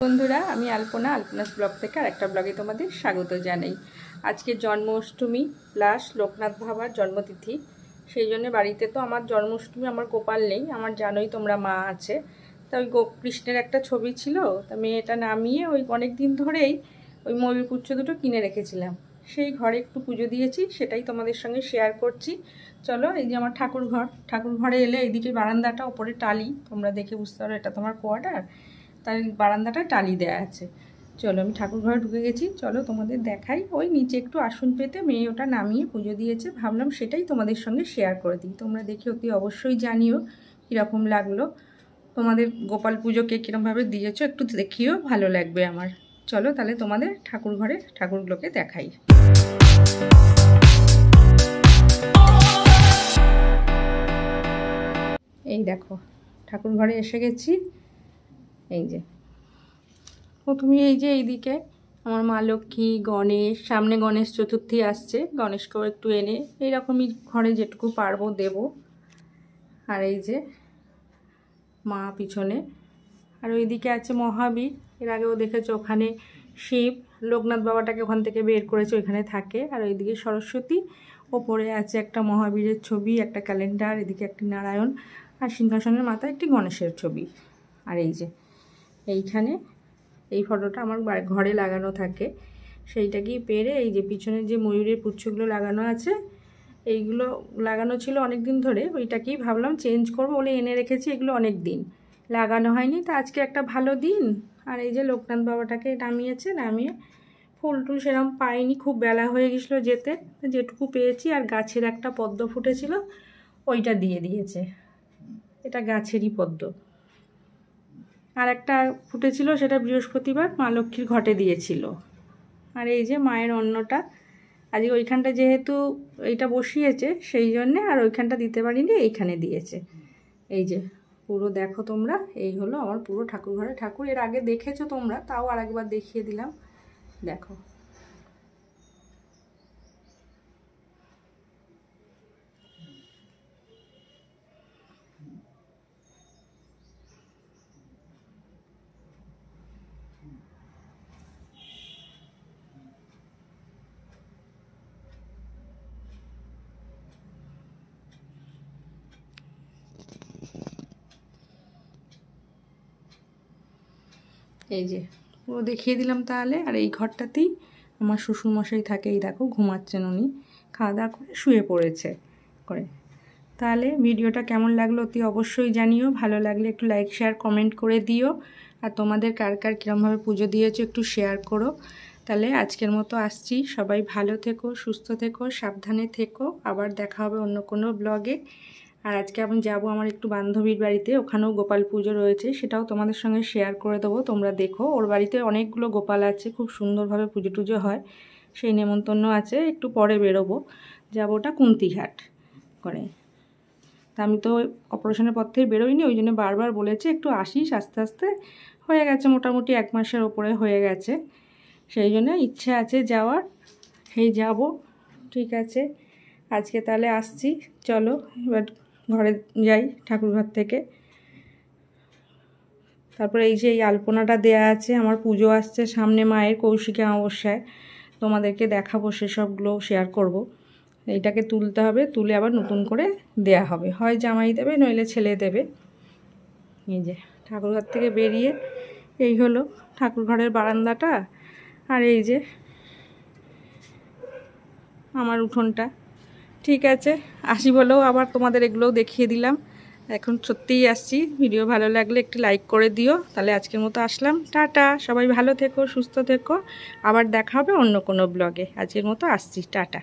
বন্ধুরা, আমি আলপনাস ব্লগ থেকে আরেকটা ব্লগে তোমাদের স্বাগত জানাই। আজকে জন্মাষ্টমী প্লাস লোকনাথ বাবার জন্মতিথি, সেই জন্য বাড়িতে তো আমার জন্মাষ্টমী আমার গোপাল নেই, আমার জানোই তোমরা মা আছে। তা ওই কৃষ্ণের একটা ছবি ছিল, তা মেয়েটা নামিয়ে ওই অনেক দিন ধরেই ওই ময়ূর পুচ্ছ দুটো কিনে রেখেছিলাম, সেই ঘরে একটু পুজো দিয়েছি, সেটাই তোমাদের সঙ্গে শেয়ার করছি। চলো, এই যে আমার ঠাকুর ঘরে এলে এইদিকে বারান্দাটা ওপরে টালি, তোমরা দেখে বুঝতে পারো এটা তোমার কোয়ার্টার, তার বারান্দাটা টালি দেওয়া আছে। চলো, আমি ঠাকুর ঘরে ঢুকে গেছি, চলো তোমাদের দেখাই। ওই নিচে একটু আসন পেতে মেয়ে ওটা নামিয়ে পুজো দিয়েছে, ভাবলাম সেটাই তোমাদের সঙ্গে শেয়ার করে দিই। তোমরা দেখে অতি অবশ্যই জানিও কীরকম লাগলো, তোমাদের গোপাল পুজোকে কীরকমভাবে দিয়েছো একটু দেখিও, ভালো লাগবে আমার। চলো তাহলে তোমাদের ঠাকুর ঘরে ঠাকুরগুলোকে দেখাই। এই দেখো, ঠাকুর ঘরে এসে গেছি। এই যে প্রথমে এই যে এইদিকে আমার মা লক্ষ্মী, গণেশ, সামনে গণেশ চতুর্থী আসছে, গণেশকেও একটু এনে এইরকমই ঘরে যেটুকু পারবো দেব। আর এই যে মা পিছনে, আর ওইদিকে আছে মহাবীর, এর আগেও দেখেছো ওখানে শিব, লোকনাথ বাবাটাকে ওখান থেকে বের করেছে, ওইখানে থাকে। আর ওইদিকে সরস্বতী, ওপরে আছে একটা মহাবীরের ছবি, একটা ক্যালেন্ডার, এদিকে একটি নারায়ণ, আর সিংহাসনের মাথায় একটি গণেশের ছবি। আর এই যে এইখানে এই ফটোটা আমার ঘরে লাগানো থাকে, সেইটাকেই পেরে এই যে পিছনে যে ময়ূরের পুচ্ছগুলো লাগানো আছে, এইগুলো লাগানো ছিল অনেক দিন ধরে, ওইটাকেই ভাবলাম চেঞ্জ করবো বলে এনে রেখেছি। এগুলো অনেক দিন লাগানো হয়নি, তা আজকে একটা ভালো দিন। আর এই যে লোকনাথ বাবাটাকে নামিয়েছে, নামিয়ে ফুল টুল সেরকম পাইনি, খুব বেলা হয়ে গেছিলো যেতে, যেটুকু পেয়েছি। আর গাছের একটা পদ্ম ফুটেছিল, ওইটা দিয়ে দিয়েছে, এটা গাছেরই পদ্ম। আর একটা ফুটেছিল, সেটা বৃহস্পতিবার মা লক্ষ্মীর ঘটে দিয়েছিল। আর এই যে মায়ের অন্নটা, আজকে ওইখানটা যেহেতু এইটা বসিয়েছে সেই জন্যে আর ওইখানটা দিতে পারিনি, এইখানে দিয়েছে। এই যে পুরো দেখো তোমরা, এই হলো আমার পুরো ঠাকুর ঘরে ঠাকুর। এর আগে দেখেছো তোমরা, তাও আর একবার দেখিয়ে দিলাম, দেখো। এই যে পুরো দেখিয়ে দিলাম তাহলে। আর এই ঘরটাতেই আমার শ্বশুরমশাই থাকে, এই দেখো ঘুমাচ্ছেন উনি, খাওয়া দাওয়া করে শুয়ে পড়েছে করে। তাহলে ভিডিওটা কেমন লাগলো অতি অবশ্যই জানিও, ভালো লাগলে একটু লাইক শেয়ার কমেন্ট করে দিও। আর তোমাদের কার কার কীরমভাবে পুজো দিয়েছো একটু শেয়ার করো। তাহলে আজকের মতো আসছি, সবাই ভালো থেকো, সুস্থ থেকো, সাবধানে থেকো, আবার দেখা হবে অন্য কোনো ব্লগে। আর আজকে আমি যাব আমার একটু বান্ধবীর বাড়িতে, ওখানেও গোপাল পুজো রয়েছে, সেটাও তোমাদের সঙ্গে শেয়ার করে দেবো, তোমরা দেখো। ওর বাড়িতে অনেকগুলো গোপাল আছে, খুব সুন্দরভাবে পুজো টুজো হয়, সেই নেমন্তন্ন আছে। একটু পরে বেরোবো, যাবো ওটা কুন্তিঘাট করে। তা আমি তো অপারেশনের পর থেকে বেরোইনি, ওই জন্য বারবার বলেছে একটু আসিস, আস্তে আস্তে হয়ে গেছে, মোটামুটি 1 মাসের ওপরে হয়ে গেছে, সেই জন্য ইচ্ছে আছে যাওয়ার, সেই যাব। ঠিক আছে, আজকে তাহলে আসছি, চলো এবার ঘরে যাই ঠাকুরঘর থেকে। তারপরে এই যে এই আলপনাটা দেয়া আছে, আমার পুজো আসছে সামনে, মায়ের কৌশিকী অমাবস্যায়, তোমাদেরকে দেখাবো, সেসবগুলো শেয়ার করব। এইটাকে তুলতে হবে, তুলে আবার নতুন করে দেয়া হবে, হয় জামাই দেবে নইলে ছেলে দেবে। এই যে ঠাকুরঘর থেকে বেরিয়ে এই হলো ঠাকুরঘরের বারান্দাটা, আর এই যে আমার উঠোনটা। ঠিক আছে, আসি বলেও আবার তোমাদের এগুলোও দেখিয়ে দিলাম। এখন সত্যিই আসছি, ভিডিও ভালো লাগলে একটু লাইক করে দিও। তাহলে আজকের মতো আসলাম, টাটা, সবাই ভালো থেকো, সুস্থ থেকো, আবার দেখা হবে অন্য কোনো ব্লগে। আজকের মতো আসছি, টাটা।